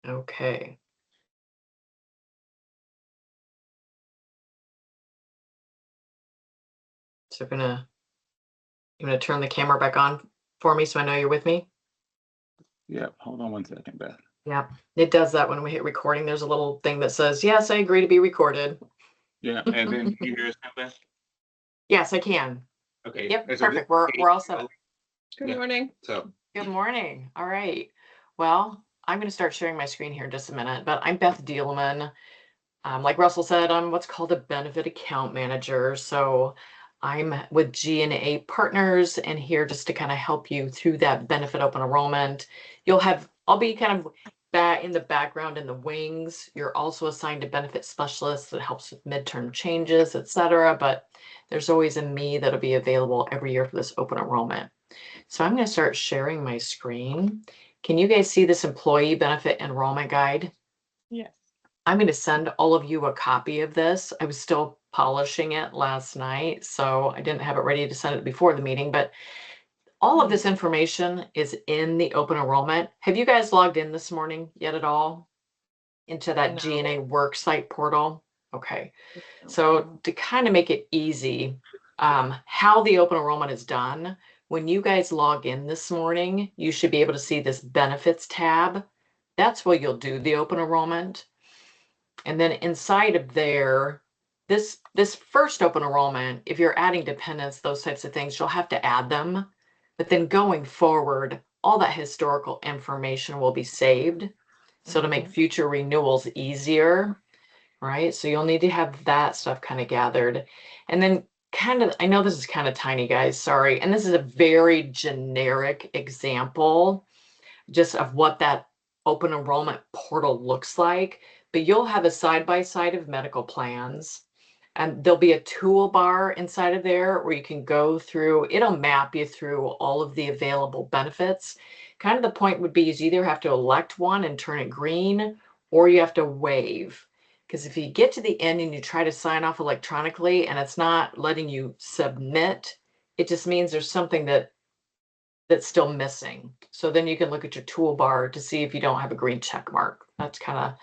Okay. So you're gonna turn the camera back on for me so I know you're with me? Yeah, hold on 1 second, Beth. Yeah. It does that when we hit recording. There's a little thing that says, yes, I agree to be recorded. Yeah, and then can you hear us now, Beth? Yes, I can. Okay. Yep, And so perfect. We're all set. Good Yeah. morning. So Good morning. All right. Well, I'm going to start sharing my screen here in just a minute, but I'm Beth Dealman. Like Russell said, I'm what's called a benefit account manager. So I'm with G&A Partners and here just to kind of help you through that benefit open enrollment. I'll be kind of back in the background in the wings. You're also assigned a benefit specialist that helps with midterm changes, etc. But there's always a me that'll be available every year for this open enrollment. So I'm going to start sharing my screen. Can you guys see this employee benefit enrollment guide? Yes. I'm going to send all of you a copy of this. I was still polishing it last night, so I didn't have it ready to send it before the meeting, but all of this information is in the open enrollment. Have you guys logged in this morning yet at all into that No. G&A worksite portal? Okay. So to kind of make it easy, how the open enrollment is done, when you guys log in this morning, you should be able to see this benefits tab. That's where you'll do the open enrollment. And then inside of there, this first open enrollment, if you're adding dependents, those types of things, you'll have to add them. But then going forward, all that historical information will be saved. So to make future renewals easier, right? So you'll need to have that stuff kind of gathered. And then I know this is kind of tiny, guys, sorry. And this is a very generic example just of what that open enrollment portal looks like. But you'll have a side-by-side of medical plans. And there'll be a toolbar inside of there where you can go through, it'll map you through all of the available benefits. Kind of the point would be is you either have to elect one and turn it green, or you have to waive. Because if you get to the end and you try to sign off electronically and it's not letting you submit, it just means there's something that's still missing. So then you can look at your toolbar to see if you don't have a green check mark. That's kind of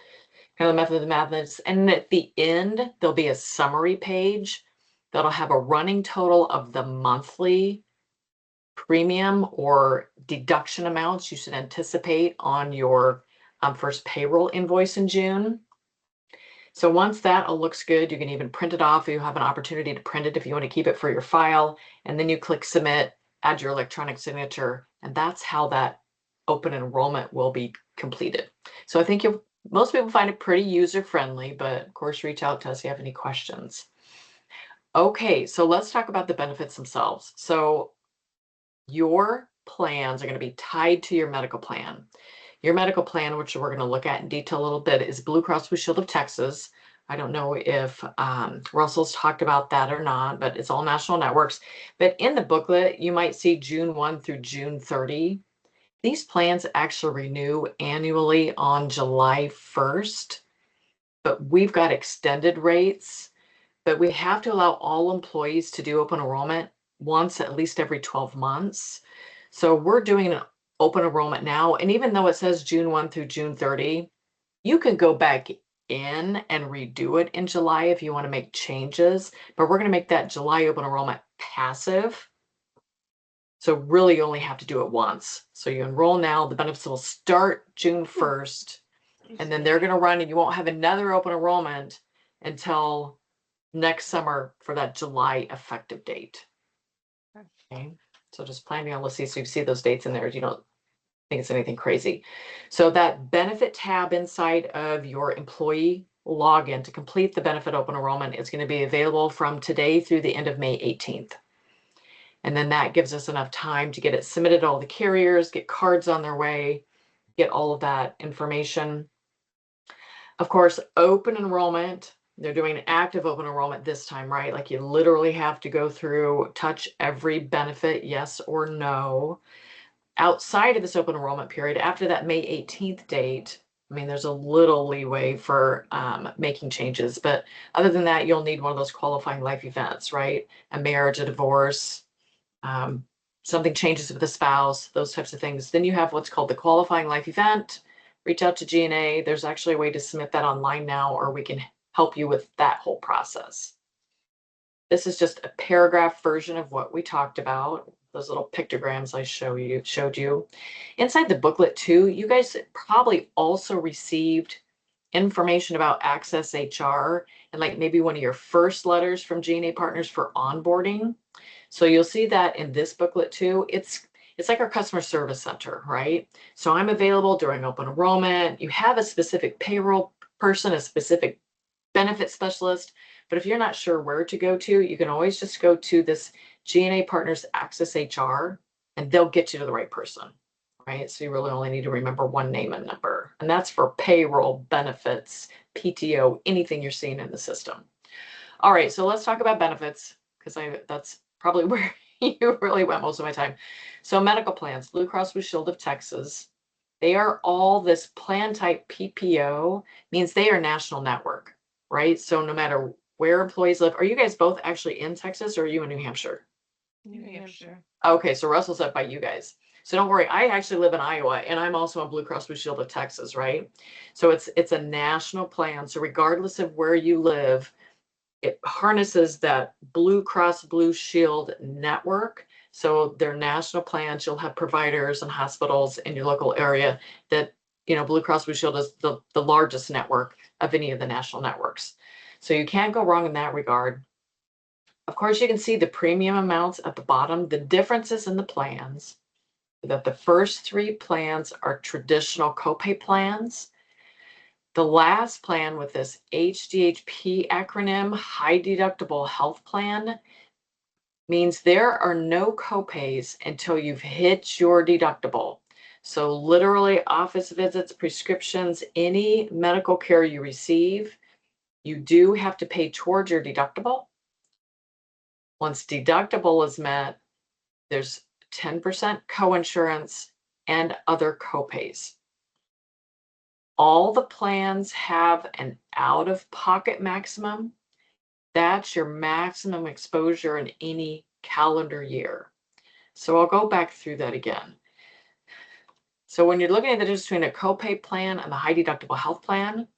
the method of the madness. And at the end, there'll be a summary page that'll have a running total of the monthly premium or deduction amounts you should anticipate on your first payroll invoice in June. So once that all looks good, you can even print it off. You have an opportunity to print it if you want to keep it for your file. And then you click submit, add your electronic signature, and that's how that open enrollment will be completed. So I think most people find it pretty user-friendly, but of course, reach out to us if you have any questions. Okay, so let's talk about the benefits themselves. So your plans are going to be tied to your medical plan. Your medical plan, which we're going to look at in detail a little bit, is Blue Cross Blue Shield of Texas. I don't know if Russell's talked about that or not, but it's all national networks. But in the booklet, you might see June 1 through June 30. These plans actually renew annually on July 1st, but we've got extended rates, but we have to allow all employees to do open enrollment once at least every 12 months. So we're doing an open enrollment now. And even though it says June 1 through June 30, you can go back in and redo it in July if you want to make changes, but we're going to make that July open enrollment passive. So really you only have to do it once. So you enroll now, the benefits will start June 1st, and then they're going to run and you won't have another open enrollment until next summer for that July effective date. Okay. So just planning on, let's see, so you see those dates in there. You don't think it's anything crazy. So that benefit tab inside of your employee login to complete the benefit open enrollment is going to be available from today through the end of May 18th. And then that gives us enough time to get it submitted to all the carriers, get cards on their way, get all of that information. Of course, open enrollment, they're doing an active open enrollment this time, right? Like you literally have to go through, touch every benefit, yes or no. Outside of this open enrollment period, after that May 18th date, I mean, there's a little leeway for making changes, but other than that, you'll need one of those qualifying life events, right? A marriage, a divorce, something changes with the spouse, those types of things. Then you have what's called the qualifying life event. reach out to G&A. There's actually a way to submit that online now, or we can help you with that whole process. This is just a paragraph version of what we talked about. Those little pictograms I showed you. Inside the booklet too, you guys probably also received information about Access HR and like maybe one of your first letters from G&A Partners for onboarding. So you'll see that in this booklet too. It's like our customer service center, right? So I'm available during open enrollment. You have a specific payroll person, a specific benefit specialist, but if you're not sure where to go to, you can always just go to this G&A Partners Access HR and they'll get you to the right person, right? So you really only need to remember one name and number, and that's for payroll, benefits, PTO, anything you're seeing in the system. All right, so let's talk about benefits because that's probably where you really went most of my time. So medical plans, Blue Cross Blue Shield of Texas, they are all this plan type PPO, means they are national network, right? So no matter where employees live, are you guys both actually in Texas or are you in New Hampshire? New Hampshire. Okay, so Russell's up by you guys. So don't worry, I actually live in Iowa and I'm also on Blue Cross Blue Shield of Texas, right? So it's a national plan. So regardless of where you live, it harnesses that Blue Cross Blue Shield network. So their national plans, you'll have providers and hospitals in your local area that, Blue Cross Blue Shield is the largest network of any of the national networks. So you can't go wrong in that regard. Of course, you can see the premium amounts at the bottom, the differences in the plans, that the first three plans are traditional copay plans. The last plan with this HDHP acronym, high deductible health plan, means there are no copays until you've hit your deductible. So literally office visits, prescriptions, any medical care you receive, you do have to pay towards your deductible. Once deductible is met, there's 10% coinsurance and other copays. All the plans have an out-of-pocket maximum. That's your maximum exposure in any calendar year. So I'll go back through that again. So when you're looking at the difference between a copay plan and the high deductible health plan,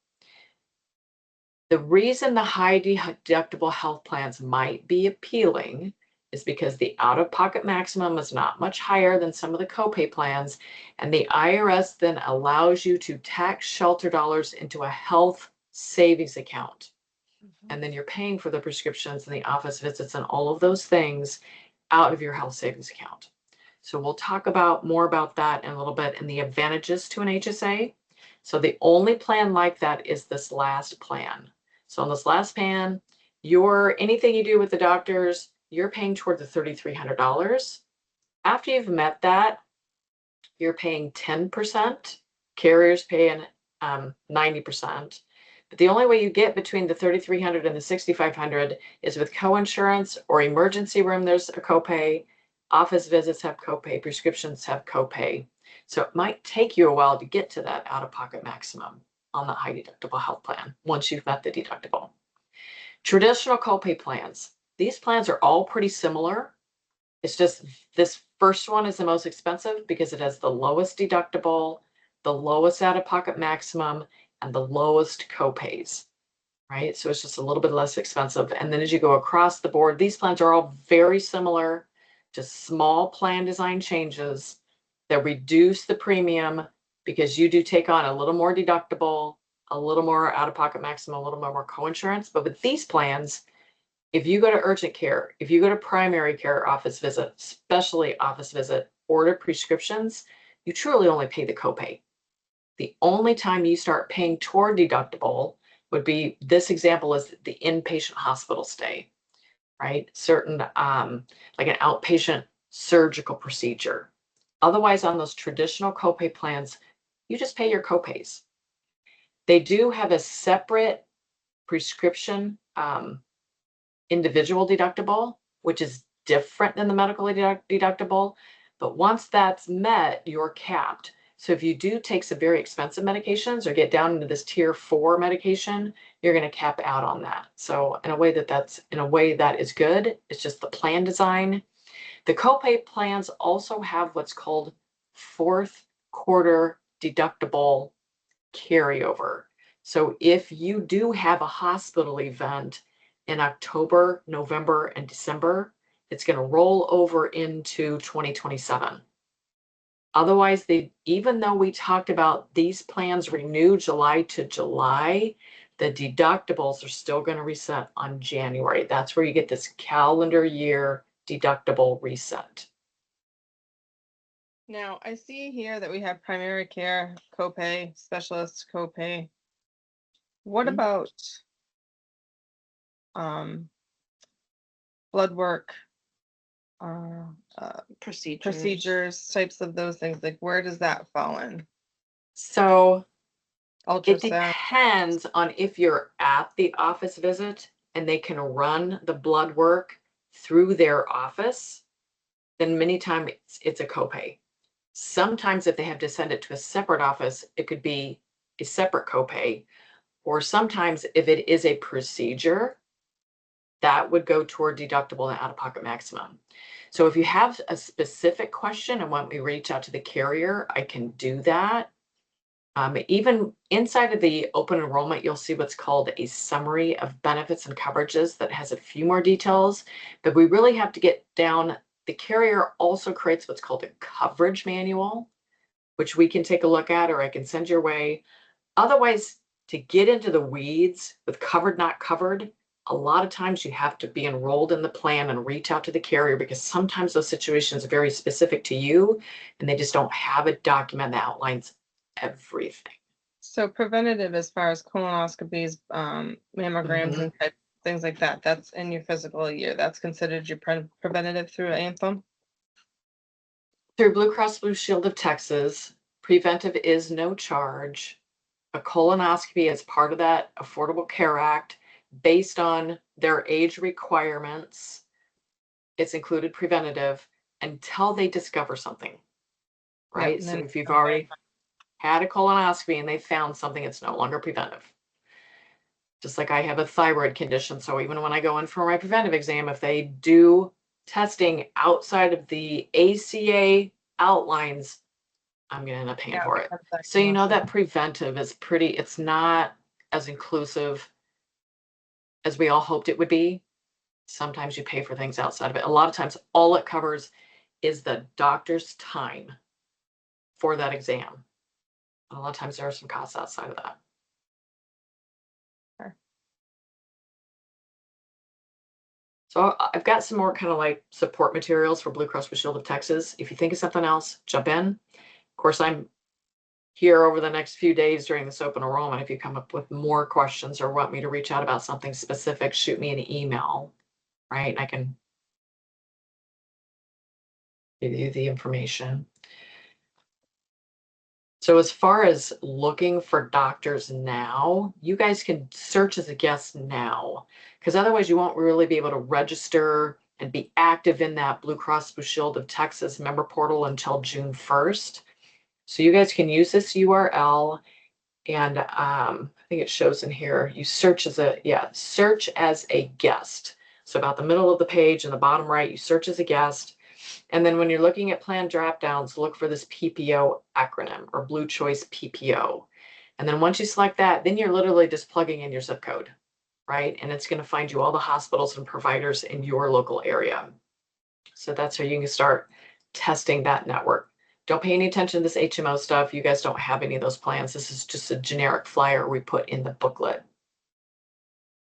the reason the high deductible health plans might be appealing is because the out-of-pocket maximum is not much higher than some of the copay plans, and the IRS then allows you to tax shelter dollars into a health savings account. And then you're paying for the prescriptions and the office visits and all of those things out of your health savings account. So we'll talk more about that in a little bit and the advantages to an HSA. So the only plan like that is this last plan. So on this last plan, anything you do with the doctors, you're paying toward the $3,300. After you've met that, you're paying 10%. Carriers paying 90%. But the only way you get between the $3,300 and the $6,500 is with coinsurance or emergency room. There's a copay. Office visits have copay. Prescriptions have copay. So it might take you a while to get to that out-of-pocket maximum on the high deductible health plan once you've met the deductible. Traditional copay plans. These plans are all pretty similar. It's just this first one is the most expensive because it has the lowest deductible, the lowest out-of-pocket maximum, and the lowest copays, right? So it's just a little bit less expensive. And then as you go across the board, these plans are all very similar, just small plan design changes that reduce the premium because you do take on a little more deductible, a little more out-of-pocket maximum, a little more coinsurance. But with these plans, if you go to urgent care, if you go to primary care office visit, specialty office visit, order prescriptions, you truly only pay the copay. The only time you start paying toward deductible would be, this example is the inpatient hospital stay, right? Certain, like an outpatient surgical procedure. Otherwise, on those traditional copay plans, you just pay your copays. They do have a separate prescription individual deductible, which is different than the medical deductible. But once that's met, you're capped. So if you do take some very expensive medications or get down into this tier 4 medication, you're going to cap out on that. So in a way that is good. It's just the plan design. The copay plans also have what's called fourth quarter deductible carryover. So if you do have a hospital event in October, November, and December, it's going to roll over into 2027. Otherwise, even though we talked about these plans renew July to July, the deductibles are still going to reset on January. That's where you get this calendar year deductible reset. Now, I see here that we have primary care copay, specialist copay. What Mhm. about blood work, procedures, types of those things? Like, where does that fall in? So it Ultrasound. depends on if you're at the office visit and they can run the blood work through their office, then many times it's a copay. Sometimes if they have to send it to a separate office, it could be a separate copay. Or sometimes if it is a procedure, that would go toward deductible and out-of-pocket maximum. So if you have a specific question and want me to reach out to the carrier, I can do that. Even inside of the open enrollment, you'll see what's called a summary of benefits and coverages that has a few more details, but we really have to get down. The carrier also creates what's called a coverage manual, which we can take a look at, or I can send your way. Otherwise, to get into the weeds with covered, not covered, a lot of times you have to be enrolled in the plan and reach out to the carrier, because sometimes those situations are very specific to you and they just don't have a document that outlines everything. So preventative, as far as colonoscopies, mammograms, Mhm. and things like that, that's in your physical year. That's considered your preventative through Anthem. Through Blue Cross Blue Shield of Texas, preventive is no charge. A colonoscopy is part of that Affordable Care Act based on their age requirements. It's included preventative until they discover something, right? Yep, So if you've already had a colonoscopy and they found something, it's no longer preventive. Just like I have a thyroid condition. So even when I go in for my preventive exam, if they do testing outside of the ACA outlines, I'm going to end up paying for it. So you know that preventive is it's not as inclusive as we all hoped it would be. Sometimes you pay for things outside of it. A lot of times, all it covers is the doctor's time for that exam. And a lot of times there are some costs outside of that. Sure. So I've got some more kind of like support materials for Blue Cross Blue Shield of Texas. If you think of something else, jump in. Of course, I'm here over the next few days during this open enrollment. If you come up with more questions or want me to reach out about something specific, shoot me an email, right? I can give you the information. So as far as looking for doctors now, you guys can search as a guest now, because otherwise you won't really be able to register and be active in that Blue Cross Blue Shield of Texas member portal until June 1st. So you guys can use this URL, and I think it shows in here, you search as search as a guest. So about the middle of the page in the bottom right, you search as a guest. And then when you're looking at plan drop downs, look for this PPO acronym, or Blue Choice PPO. And then once you select that, then you're literally just plugging in your zip code, right? And it's going to find you all the hospitals and providers in your local area. So that's how you can start testing that network. Don't pay any attention to this HMO stuff. You guys don't have any of those plans. This is just a generic flyer we put in the booklet.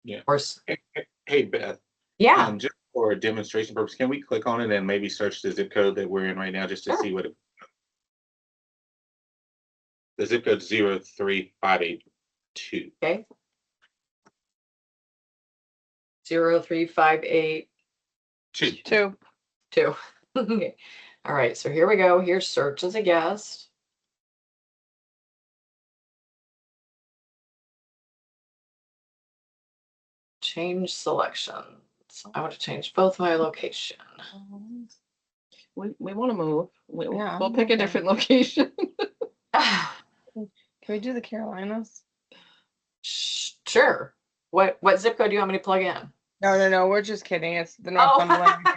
Yeah. Or, Hey, Beth. yeah. Just for a demonstration purpose, can we click on it and maybe search the zip code that we're in right now just to see what the zip code 03582. Okay. 03582. Okay. All right, so here we go. Here's search as a guest. Change selections. I want to change both my location. We want to move. Yeah, We'll pick a different location. Can we do the Carolinas? Sure. What zip code do you want me to plug in? No. We're just kidding. It's the Northumberland.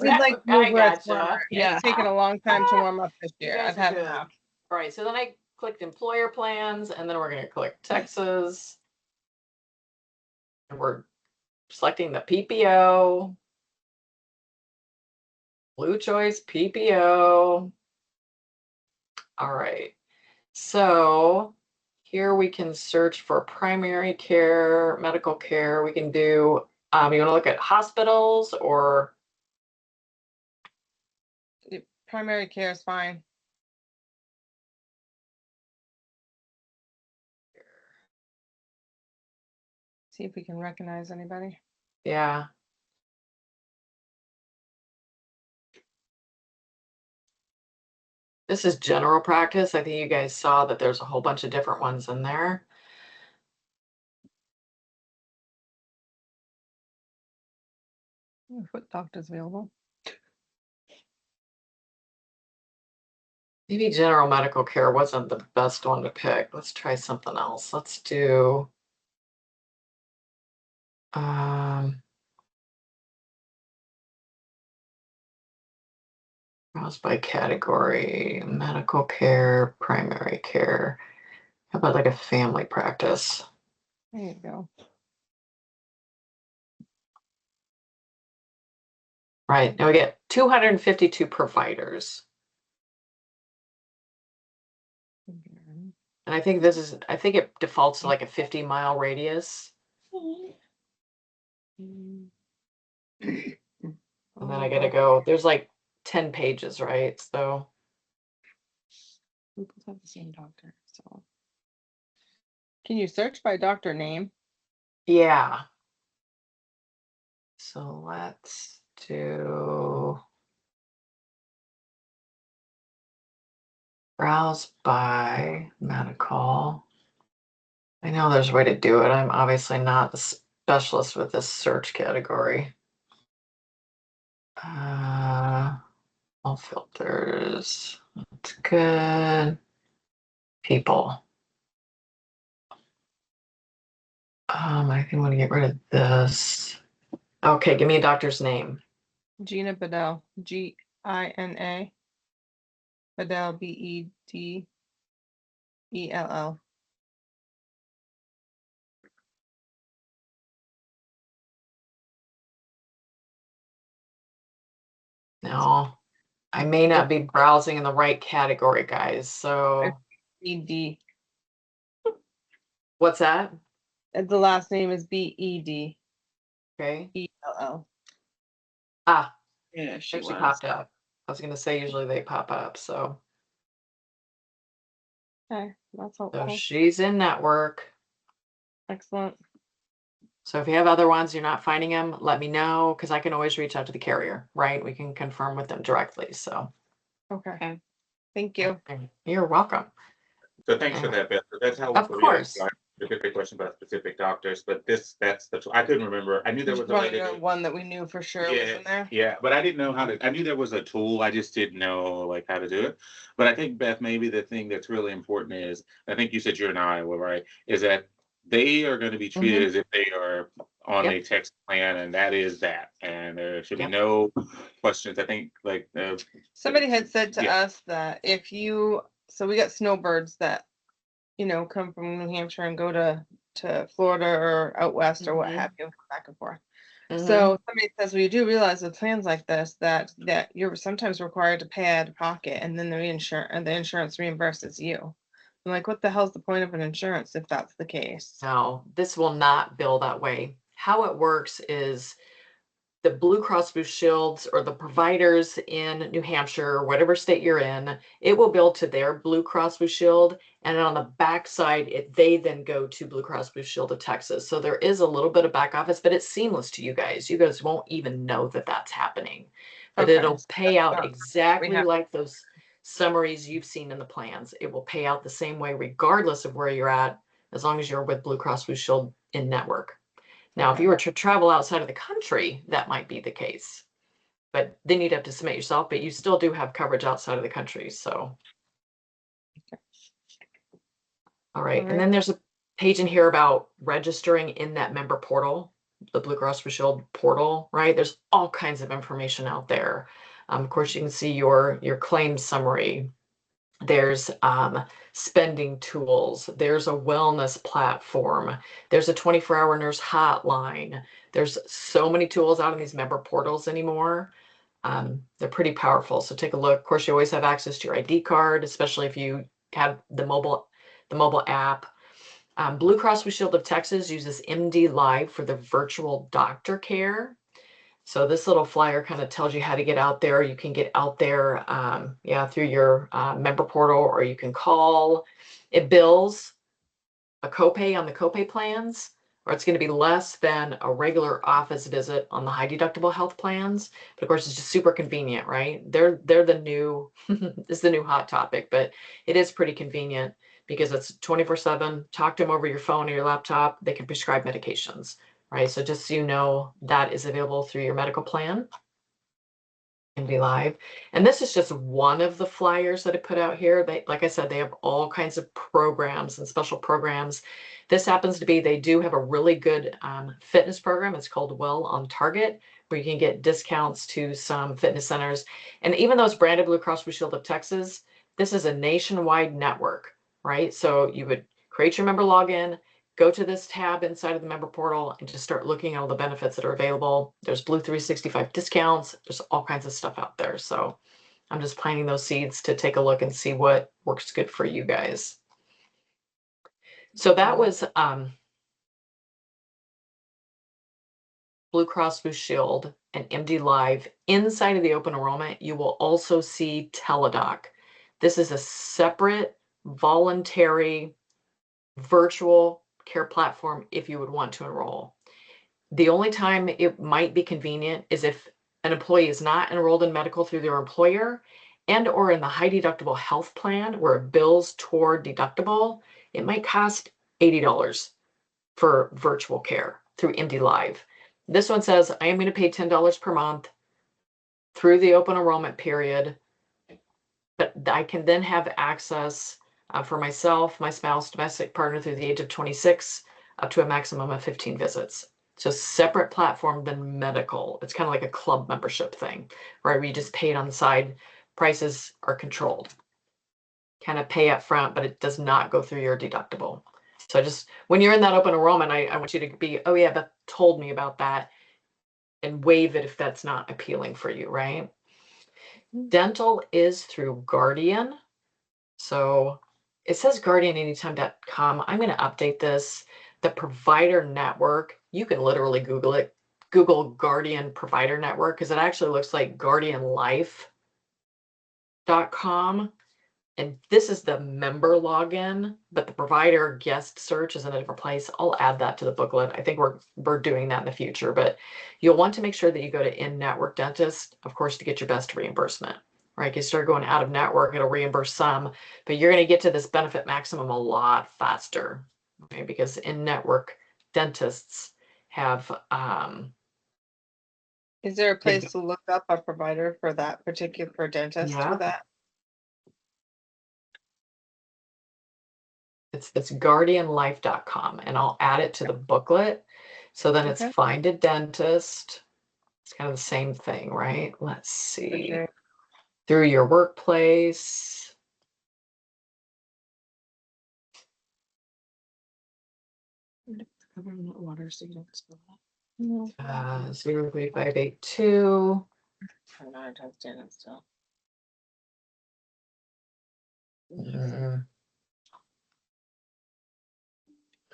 We'd like to move I where it's gotcha. warmer. Yeah. It's taken a long time to warm up this year. You I've guys are had good. enough. All right, so then I clicked employer plans, and then we're going to click Texas. And we're selecting the PPO. Blue choice PPO. All right. So here we can search for primary care, medical care. We can do, you want to look at hospitals or? Primary care is fine. See if we can recognize anybody. Yeah. This is general practice. I think you guys saw that there's a whole bunch of different ones in there. Foot doctors available. Maybe general medical care wasn't the best one to pick. Let's try something else. Let's do browse by category, medical care, primary care. How about like a family practice? There you go. Right, now we get 252 providers. And I think I think it defaults to like a 50-mile radius. And then I gotta go, there's like 10 pages, right? So We both have the same doctor, so. Can you search by doctor name? yeah. So let's do browse by medical. I know there's a way to do it. I'm obviously not the specialist with this search category. All filters. That's good. People. I think I'm gonna get rid of this. Okay, give me a doctor's name. Gina Bedell. Gina. Bedell. Bedell. No, I may not be browsing in the right category, guys. So Ed. what's that? The last name is Bedell. Okay. Ah, Yeah, she actually was. popped up. I was gonna say usually they pop up. So Okay, that's helpful. she's in network. Excellent. So if you have other ones, you're not finding them, let me know, because I can always reach out to the carrier, right? We can confirm with them directly. So Okay. Okay. Thank you. you're welcome. So thanks for that, Beth. So that's how. Of course. Specific question about specific doctors, but that's I couldn't remember. I knew there was a way to do. One that we knew for sure was in there. Yeah, but I didn't know how to. I knew there was a tool. I just didn't know like how to do it. But I think Beth, maybe the thing that's really important is, I think you said you're in Iowa, right? Is that they are going to be treated as if they are on Yep. a text plan, and that is that, and there should be Yep. no questions. I think like Somebody had said to Yeah. us that so we got snowbirds that, come from New Hampshire and go to Florida or out west or what Mhm. have you, back and forth. Mhm. So somebody says, well, you do realize with plans like this that you're sometimes required to pay out of pocket, and then the insurance reimburses you. I'm like, what the hell's the point of an insurance if that's the case? No, this will not bill that way. How it works is the Blue Cross Blue Shields or the providers in New Hampshire, whatever state you're in, it will bill to their Blue Cross Blue Shield. And on the backside, they then go to Blue Cross Blue Shield of Texas. So there is a little bit of back office, but it's seamless to you guys. You guys won't even know that that's happening. But Okay, it'll so pay that's out not- exactly have- like those summaries you've seen in the plans. It will pay out the same way, regardless of where you're at, as long as you're with Blue Cross Blue Shield in network. Now, if Okay. you were to travel outside of the country, that might be the case. But then you'd have to submit yourself, but you still do have coverage outside of the country. So, all right. And then there's a page in here about registering in that member portal, the Blue Cross Blue Shield portal, right? There's all kinds of information out there. Of course, you can see your claim summary. There's spending tools. There's a wellness platform. There's a 24-hour nurse hotline. There's so many tools out in these member portals anymore. They're pretty powerful. So take a look. Of course, you always have access to your ID card, especially if you have the mobile app. Blue Cross Blue Shield of Texas uses MD Live for the virtual doctor care. So this little flyer kind of tells you how to get out there. You can get out there, through your member portal, or you can call. It bills a copay on the copay plans, or it's going to be less than a regular office visit on the high deductible health plans. But of course, it's just super convenient, right? They're the new is the new hot topic, but it is pretty convenient because it's 24/7. Talk to them over your phone or your laptop. They can prescribe medications, right? So just so you know, that is available through your medical plan. MD Live. And this is just one of the flyers that I put out here. They, like I said, they have all kinds of programs and special programs. This happens to be, they do have a really good fitness program. It's called Well on Target, where you can get discounts to some fitness centers. And even though it's branded Blue Cross Blue Shield of Texas, this is a nationwide network, right? So you would create your member login, go to this tab inside of the member portal and just start looking at all the benefits that are available. There's Blue 365 discounts. There's all kinds of stuff out there. So I'm just planting those seeds to take a look and see what works good for you guys. So that was Blue Cross Blue Shield and MD Live. Inside of the open enrollment, you will also see Teladoc. This is a separate voluntary virtual care platform if you would want to enroll. The only time it might be convenient is if an employee is not enrolled in medical through their employer and or in the high deductible health plan where it bills toward deductible. It might cost $80 for virtual care through MD Live. This one says, I am going to pay $10 per month through the open enrollment period, but I can then have access for myself, my spouse, domestic partner through the age of 26, up to a maximum of 15 visits. So separate platform than medical. It's kind of like a club membership thing, right? Where you just pay it on the side. Prices are controlled. Kind of pay up front, but it does not go through your deductible. So just when you're in that open enrollment, I want you to be, oh yeah, Beth told me about that, and waive it if that's not appealing for you, right? Dental is through Guardian. So it says guardiananytime.com. I'm going to update this. The provider network, you can literally Google it. Google Guardian Provider Network because it actually looks like guardianlife.com. And this is the member login, but the provider guest search is in a different place. I'll add that to the booklet. I think we're doing that in the future, but you'll want to make sure that you go to in-network dentist, of course, to get your best reimbursement, right? You start going out of network, it'll reimburse some, but you're going to get to this benefit maximum a lot faster, okay? Because in-network dentists have, Is there a place to look up a provider for that particular dentist Yeah. for that? it's guardianlife.com, and I'll add it to the booklet. So then it's Okay. find a dentist. It's kind of the same thing, right? Let's see. Okay. Through your workplace. Cover in that water so you don't spill that. No. 03582. I'm not understanding still. Mm.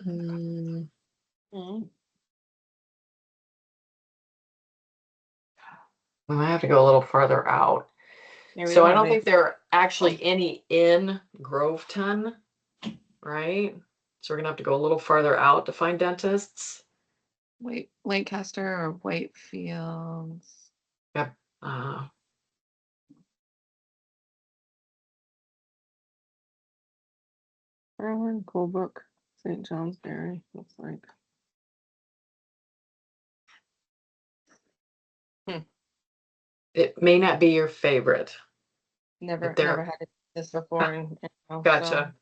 Mm. Mm. We might have to go a little further out. Yeah, we So I have don't any- think there are actually any in Groveton, right? So we're gonna have to go a little farther out to find dentists. Wait, Lancaster or Whitefields. Uh, Berlin, Colebrook, St. Johnsbury, looks like. it may not be your favorite. Never There- had this before. And, Gotcha.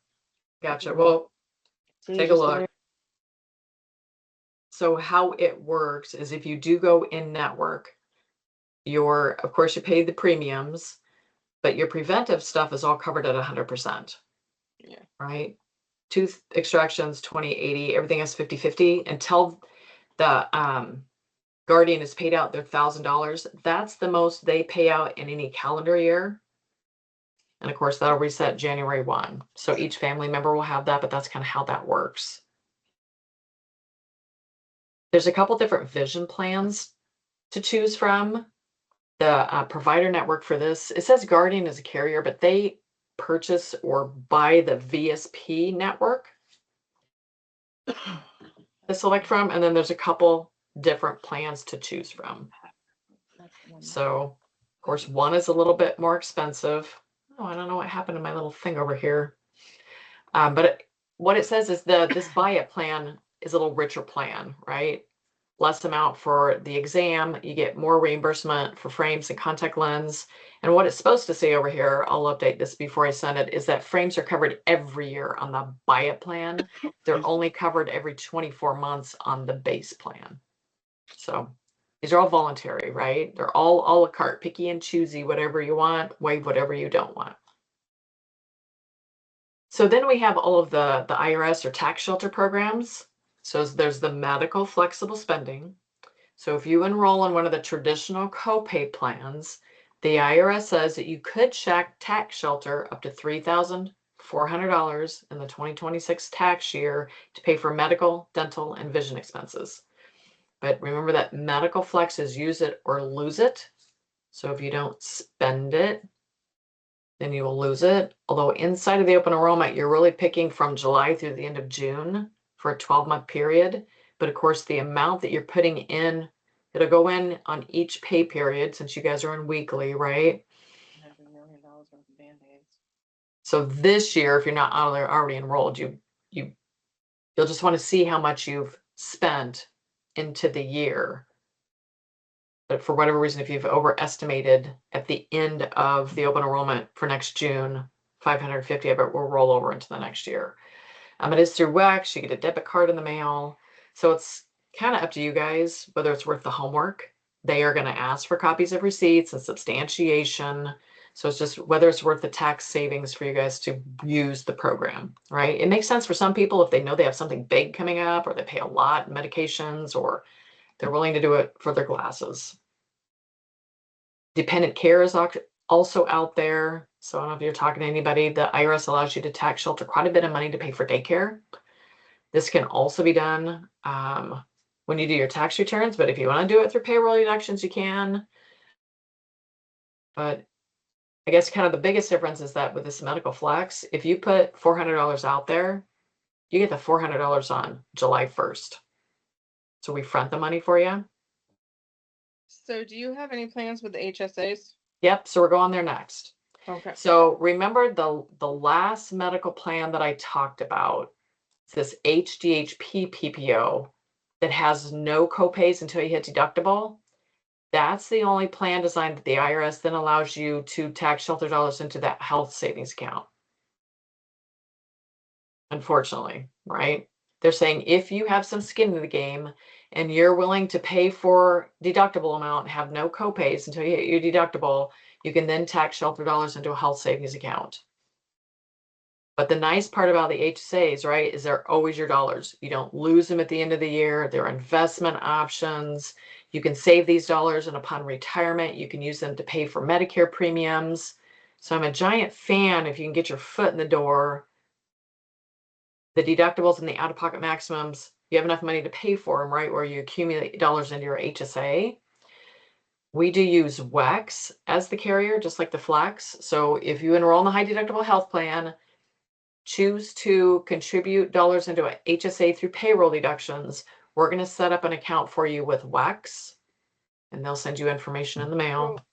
Gotcha. Well, take a look. So how it works is if you do go in network, of course you pay the premiums, but your preventive stuff is all covered at 100%. Yeah. Right? Tooth extractions, 20/80, everything is 50/50 until the guardian is paid out their $1,000. That's the most they pay out in any calendar year. And of course, that'll reset January 1. So each family member will have that, but that's kind of how that works. There's a couple different vision plans to choose from. The provider network for this, it says Guardian is a carrier, but they purchase or buy the VSP network to select from. And then there's a couple different plans to choose from. That's the one. So, of course, one is a little bit more expensive. Oh, I don't know what happened to my little thing over here. But what it says is this buy-it plan is a little richer plan, right? Less amount for the exam. You get more reimbursement for frames and contact lens. And what it's supposed to say over here, I'll update this before I send it, is that frames are covered every year on the buy-it plan. They're only covered every 24 months on the base plan. So these are all voluntary, right? They're all a la carte, picky and choosy, whatever you want, waive whatever you don't want. So then we have all of the IRS or tax shelter programs. So there's the medical flexible spending. So if you enroll in one of the traditional copay plans, the IRS says that you could check tax shelter up to $3,400 in the 2026 tax year to pay for medical, dental, and vision expenses. But remember that medical flex is use it or lose it. So if you don't spend it, then you will lose it. Although inside of the open enrollment, you're really picking from July through the end of June for a 12-month period. But of course, the amount that you're putting in, it'll go in on each pay period since you guys are in weekly, right? $100 million worth of Band-Aids. So this year, if you're not already enrolled, you'll just want to see how much you've spent into the year. But for whatever reason, if you've overestimated at the end of the open enrollment for next June, 550 of it will roll over into the next year. It is through WEX. You get a debit card in the mail. So it's kind of up to you guys whether it's worth the homework. They are going to ask for copies of receipts and substantiation. So it's just whether it's worth the tax savings for you guys to use the program, right? It makes sense for some people if they know they have something big coming up or they pay a lot in medications or they're willing to do it for their glasses. Dependent care is also out there. So I don't know if you're talking to anybody. The IRS allows you to tax shelter quite a bit of money to pay for daycare. This can also be done when you do your tax returns, but if you want to do it through payroll deductions, you can. But I guess kind of the biggest difference is that with this medical flex, if you put $400 out there, you get the $400 on July 1st. So we front the money for you. So do you have any plans with the HSAs? Yep, so we're going there next. Okay. So remember the last medical plan that I talked about, this HDHP PPO that has no copays until you hit deductible. That's the only plan design that the IRS then allows you to tax shelter dollars into that health savings account. Unfortunately, right? They're saying if you have some skin in the game and you're willing to pay for deductible amount, have no copays until you hit your deductible, you can then tax shelter dollars into a health savings account. But the nice part about the HSAs, right, is they're always your dollars. You don't lose them at the end of the year. They're investment options. You can save these dollars and upon retirement, you can use them to pay for Medicare premiums. So I'm a giant fan if you can get your foot in the door. The deductibles and the out-of-pocket maximums, you have enough money to pay for them, right, where you accumulate dollars into your HSA. We do use WEX as the carrier, just like the Flex. So if you enroll in the high deductible health plan, choose to contribute dollars into a HSA through payroll deductions, we're going to set up an account for you with WEX, and they'll send you information in the mail. Well,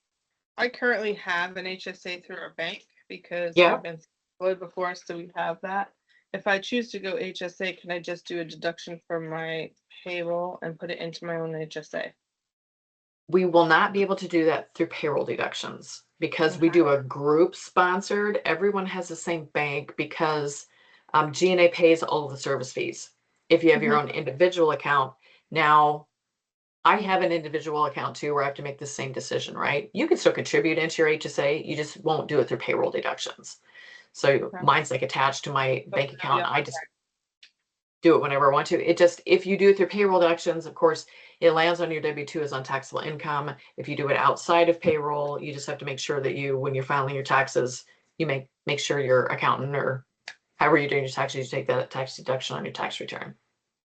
I currently have an HSA through our bank because Yeah. we've been employed before, so we have that. If I choose to go HSA, can I just do a deduction from my payroll and put it into my own HSA? We will not be able to do that through payroll deductions because we Okay. do a group sponsored. Everyone has the same bank because G&A pays all of the service fees. If you have your own individual account, now I have an individual account too where I have to make the same decision, right? You can still contribute into your HSA, you just won't do it through payroll deductions. So Okay. mine's like attached to my bank account. Yeah. I just do it whenever I want to. It just, if you do it through payroll deductions, of course, it lands on your W-2 as untaxable income. If you do it outside of payroll, you just have to make sure that you, when you're filing your taxes, you make sure your accountant or however you're doing your taxes, you take that tax deduction on your tax return.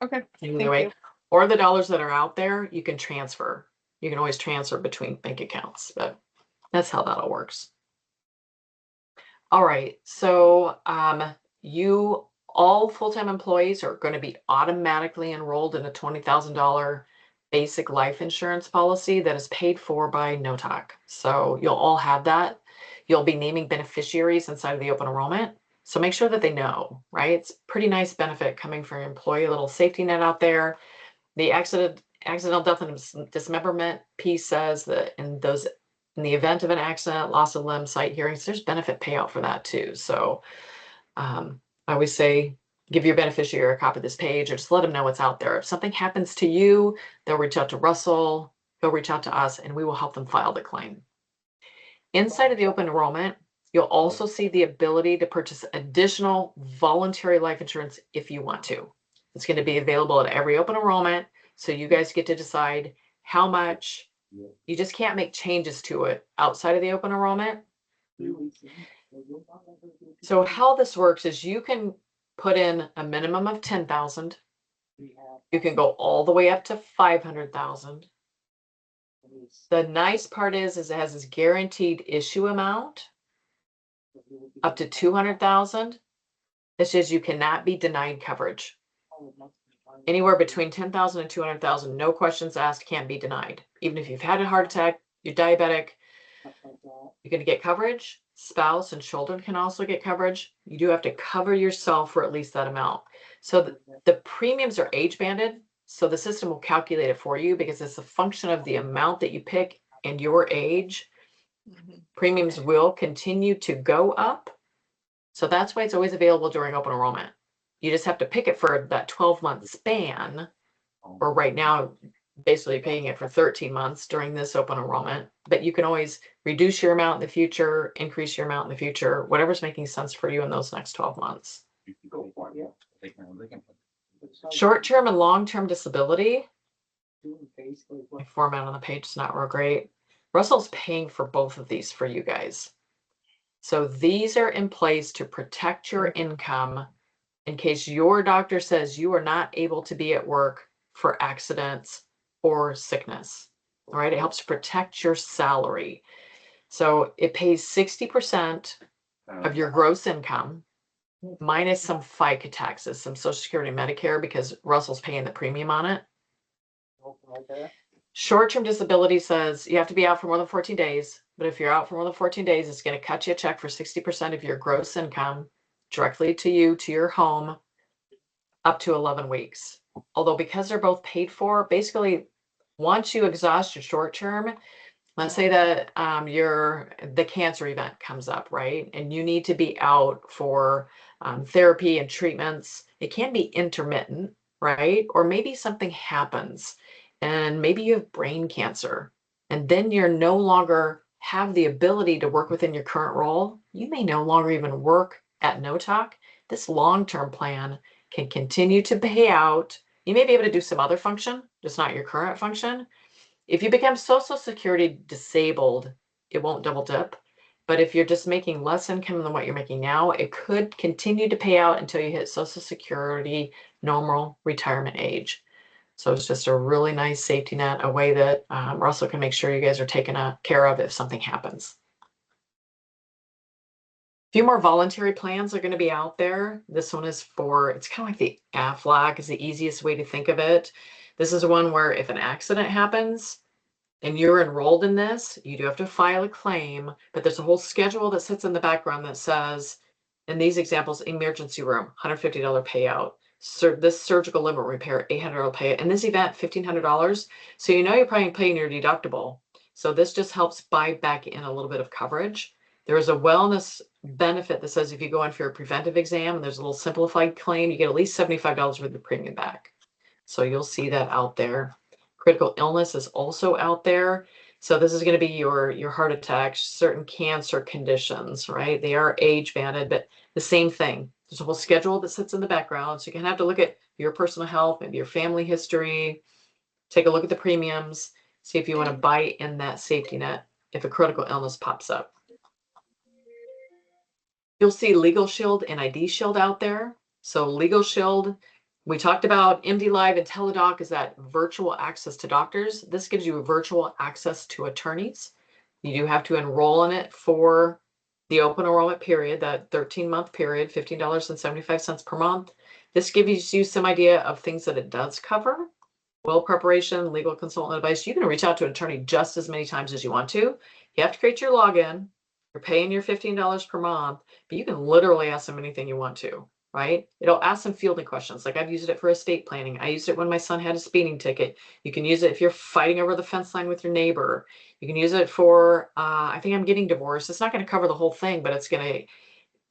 Okay. Either Thank way. you. Or the dollars that are out there, you can transfer. You can always transfer between bank accounts, but that's how that all works. All right, so you all full-time employees are going to be automatically enrolled in a $20,000 basic life insurance policy that is paid for by Nottoc. So you'll all have that. You'll be naming beneficiaries inside of the open enrollment. So make sure that they know, right? It's pretty nice benefit coming from your employee, a little safety net out there. The accidental death and dismemberment piece says that in the event of an accident, loss of limb, sight, hearings, there's benefit payout for that too. So I always say, give your beneficiary a copy of this page or just let them know what's out there. If something happens to you, they'll reach out to Russell, he'll reach out to us, and we will help them file the claim. Inside of the open enrollment, you'll also see the ability to purchase additional voluntary life insurance if you want to. It's going to be available at every open enrollment. So you guys get to decide how much. You just can't make changes to it outside of the open enrollment. So how this works is you can put in a minimum of 10,000. You can go all the way up to 500,000. The nice part is it has this guaranteed issue amount up to 200,000. It says you cannot be denied coverage. Anywhere between 10,000 and 200,000, no questions asked, can't be denied. Even if you've had a heart attack, you're diabetic, you're going to get coverage. Spouse and children can also get coverage. You do have to cover yourself for at least that amount. So the premiums are age banded. So the system will calculate it for you because it's a function of the amount that you pick and your age. Premiums will continue to go up. So that's why it's always available during open enrollment. You just have to pick it for that 12-month span, or right now, basically paying it for 13 months during this open enrollment. But you can always reduce your amount in the future, increase your amount in the future, whatever's making sense for you in those next 12 months. Short-term and long-term disability. My format on the page is not real great. Russell's paying for both of these for you guys. So these are in place to protect your income in case your doctor says you are not able to be at work for accidents or sickness. All right, it helps to protect your salary. So it pays 60% of your gross income minus some FICA taxes, some Social Security and Medicare, because Russell's paying the premium on it. Short-term disability says you have to be out for more than 14 days, but if you're out for more than 14 days, it's going to cut you a check for 60% of your gross income directly to you, to your home, up to 11 weeks. Although because they're both paid for, basically, once you exhaust your short-term, let's say that the cancer event comes up, right? And you need to be out for therapy and treatments. It can be intermittent, right? Or maybe something happens and maybe you have brain cancer and then you're no longer have the ability to work within your current role. You may no longer even work at Nottoc. This long-term plan can continue to pay out. You may be able to do some other function, just not your current function. If you become Social Security disabled, it won't double dip. But if you're just making less income than what you're making now, it could continue to pay out until you hit Social Security normal retirement age. So it's just a really nice safety net, a way that Russell can make sure you guys are taken care of if something happens. A few more voluntary plans are going to be out there. This one is for, it's kind of like the AFLAC is the easiest way to think of it. This is one where if an accident happens and you're enrolled in this, you do have to file a claim, but there's a whole schedule that sits in the background that says, in these examples, emergency room, $150 payout. This surgical limb repair, $800 payout. In this event, $1,500. So you know you're probably paying your deductible. So this just helps buy back in a little bit of coverage. There is a wellness benefit that says if you go in for a preventive exam and there's a little simplified claim, you get at least $75 worth of premium back. So you'll see that out there. Critical illness is also out there. So this is going to be your heart attacks, certain cancer conditions, right? They are age banded, but the same thing. There's a whole schedule that sits in the background. So you can have to look at your personal health, maybe your family history, take a look at the premiums, see if you want to buy in that safety net if a critical illness pops up. You'll see Legal Shield and ID Shield out there. So Legal Shield, we talked about MD Live and Teledoc is that virtual access to doctors. This gives you virtual access to attorneys. You do have to enroll in it for the open enrollment period, that 13-month period, $15.75 per month. This gives you some idea of things that it does cover. Will preparation, legal consultant advice. You can reach out to an attorney just as many times as you want to. You have to create your login. You're paying your $15 per month, but you can literally ask them anything you want to, right? It'll ask some fielding questions. Like I've used it for estate planning. I used it when my son had a speeding ticket. You can use it if you're fighting over the fence line with your neighbor. You can use it for, I think I'm getting divorced. It's not going to cover the whole thing, but it's going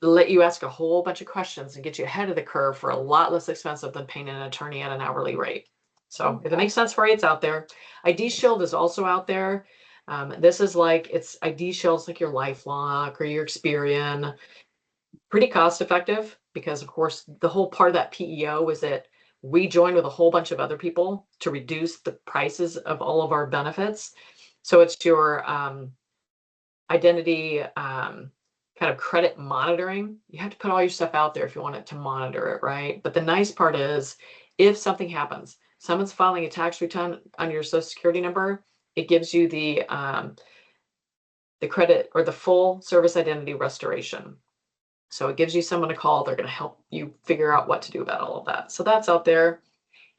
to let you ask a whole bunch of questions and get you ahead of the curve for a lot less expensive than paying an attorney at an hourly rate. So if it makes sense for you, it's out there. ID Shield is also out there. This is like, it's ID Shield's like your LifeLock or your Experian. Pretty cost effective because of course the whole part of that PEO is that we join with a whole bunch of other people to reduce the prices of all of our benefits. So it's your identity kind of credit monitoring. You have to put all your stuff out there if you want it to monitor it, right? But the nice part is if something happens, someone's filing a tax return on your social security number, it gives you the credit or the full service identity restoration. So it gives you someone to call. They're going to help you figure out what to do about all of that. So that's out there.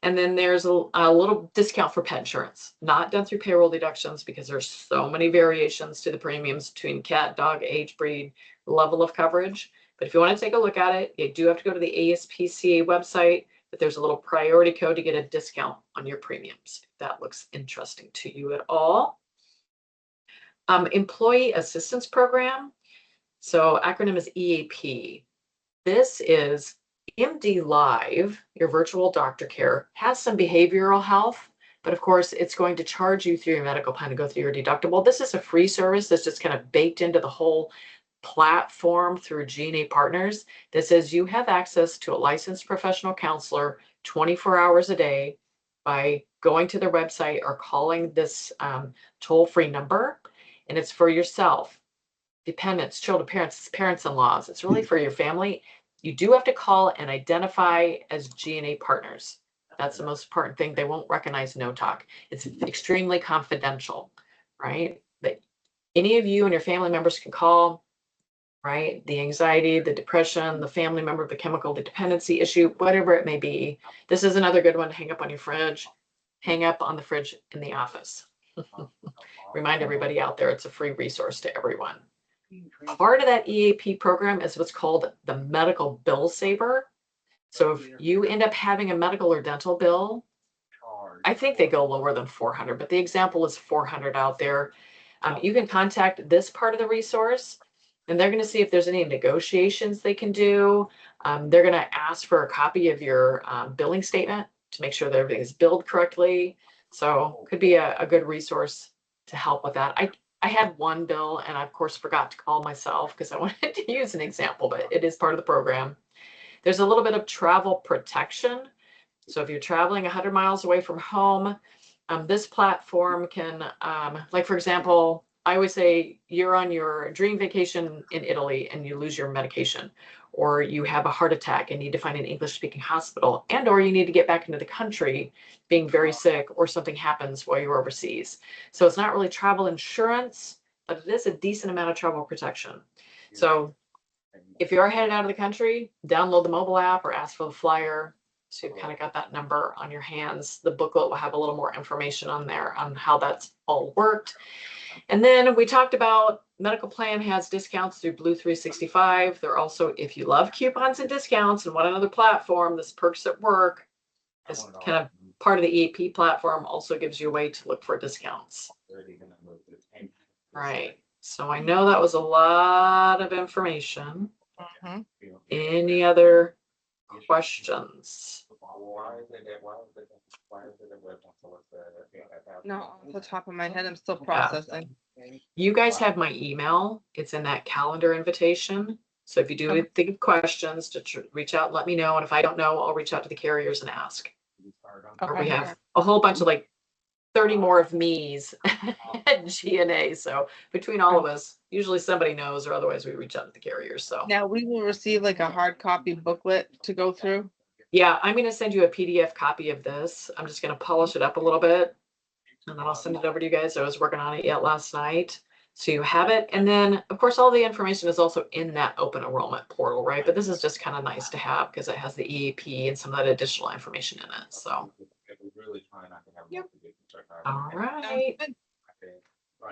And then there's a little discount for pet insurance, not done through payroll deductions because there's so many variations to the premiums between cat, dog, age, breed, level of coverage. But if you want to take a look at it, you do have to go to the ASPCA website, but there's a little priority code to get a discount on your premiums. If that looks interesting to you at all. Employee Assistance Program. So acronym is EAP. This is MD Live, your virtual doctor care, has some behavioral health, but of course it's going to charge you through your medical plan to go through your deductible. This is a free service that's just kind of baked into the whole platform through G&A Partners. That says you have access to a licensed professional counselor 24 hours a day by going to their website or calling this toll-free number, and it's for yourself, dependents, children, parents, parents-in-laws. It's really for your family. You do have to call and identify as G&A partners. That's the most important thing. They won't recognize Nottoc. It's extremely confidential, right? But any of you and your family members can call, right? The anxiety, the depression, the family member, the chemical dependency issue, whatever it may be. This is another good one to hang up on your fridge, hang up on the fridge in the office. Remind everybody out there, it's a free resource to everyone. Part of that EAP program is what's called the medical bill saver. So if you end up having a medical or dental bill, I think they go lower than 400, but the example is 400 out there. You can contact this part of the resource and they're going to see if there's any negotiations they can do. They're going to ask for a copy of your billing statement to make sure that everything is billed correctly. So could be a good resource to help with that. I had one bill and I of course forgot to call myself because I wanted to use an example, but it is part of the program. There's a little bit of travel protection. So if you're traveling 100 miles away from home, this platform can, like for example, I always say you're on your dream vacation in Italy and you lose your medication, or you have a heart attack and need to find an English-speaking hospital, and or you need to get back into the country being very sick or something happens while you're overseas. So it's not really travel insurance, but it is a decent amount of travel protection. So if you're headed out of the country, download the mobile app or ask for the flyer. So you've kind of got that number on your hands. The booklet will have a little more information on there on how that's all worked. And then we talked about medical plan has discounts through Blue 365. They're also, if you love coupons and discounts and want another platform, this Perks at Work is kind of part of the EAP platform, also gives you a way to look for discounts. Right. So I know that was a lot of information. Mhm. Any other questions? No, off the top of my head, I'm still processing. You guys have my email. It's in that calendar invitation. So if you do Okay. think of questions, reach out, and let me know. And if I don't know, I'll reach out to the carriers and ask. Or we Okay. have a whole bunch of like 30 more of me's at GNA. So between all of us, usually somebody knows, or otherwise we reach out to the carriers. So Now we will receive like a hard copy booklet to go through. yeah, I'm going to send you a PDF copy of this. I'm just going to polish it up a little bit and then I'll send it over to you guys. I was working on it yet last night. So you have it. And then of course, all the information is also in that open enrollment portal, right? But this is just kind of nice to have because it has the EAP and some of that additional information in it. So, Yep. all Sounds right. good.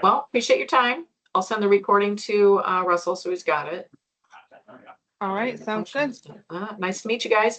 Well, appreciate your time. I'll send the recording to Russell so he's got it. All right, sounds good. Nice to meet you guys.